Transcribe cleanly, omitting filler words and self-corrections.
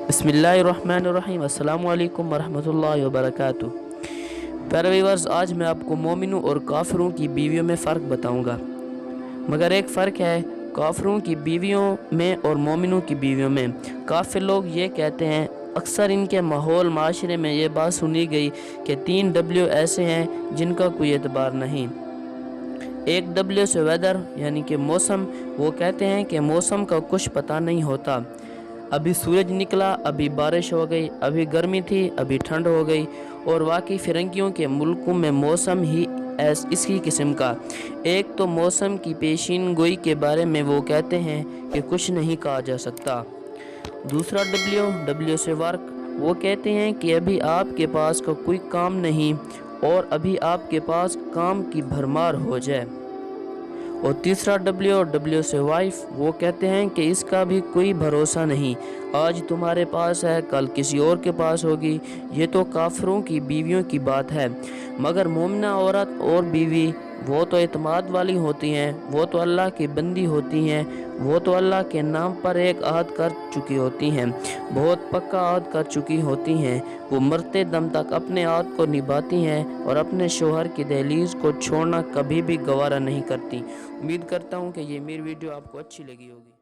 बिस्मिल्लाहिर्रहमानिर्रहीम। अस्सलामु अलैकुम वरहमतुल्लाहि वबरकातुह। प्यारे व्यूअर्स, आज मैं आपको मोमिनों और काफिरों की बीवियों में फ़र्क बताऊंगा। मगर एक फ़र्क है काफिरों की बीवियों में और मोमिनों की बीवियों में। काफिर लोग ये कहते हैं, अक्सर इनके माहौल माशरे में ये बात सुनी गई कि 3 डब्ल्यू ऐसे हैं जिनका कोई एतबार नहीं। एक डब्ल्यू से वेदर यानी कि मौसम, वो कहते हैं कि मौसम का कुछ पता नहीं होता। अभी सूरज निकला, अभी बारिश हो गई, अभी गर्मी थी, अभी ठंड हो गई। और वाकई फिरंगियों के मुल्कों में मौसम ही इसी किस्म का। एक तो मौसम की पेशीन गोई के बारे में वो कहते हैं कि कुछ नहीं कहा जा सकता। दूसरा डब्ल्यू से वर्क, वो कहते हैं कि अभी आपके पास का कोई काम नहीं और अभी आपके पास काम की भरमार हो जाए। और तीसरा डब्ल्यू से वाइफ, वो कहते हैं कि इसका भी कोई भरोसा नहीं, आज तुम्हारे पास है कल किसी और के पास होगी। ये तो काफिरों की बीवियों की बात है। मगर मोमिना औरत और बीवी वो तो एतमाद वाली होती हैं, वो तो अल्लाह की बंदी होती हैं, वो तो अल्लाह के नाम पर एक अहद कर चुकी होती हैं, बहुत पक्का अहद कर चुकी होती हैं। वो मरते दम तक अपने अहद को निभाती हैं और अपने शोहर की दहलीज को छोड़ना कभी भी गवारा नहीं करती। उम्मीद करता हूँ कि ये मेरी वीडियो आपको अच्छी लगी होगी।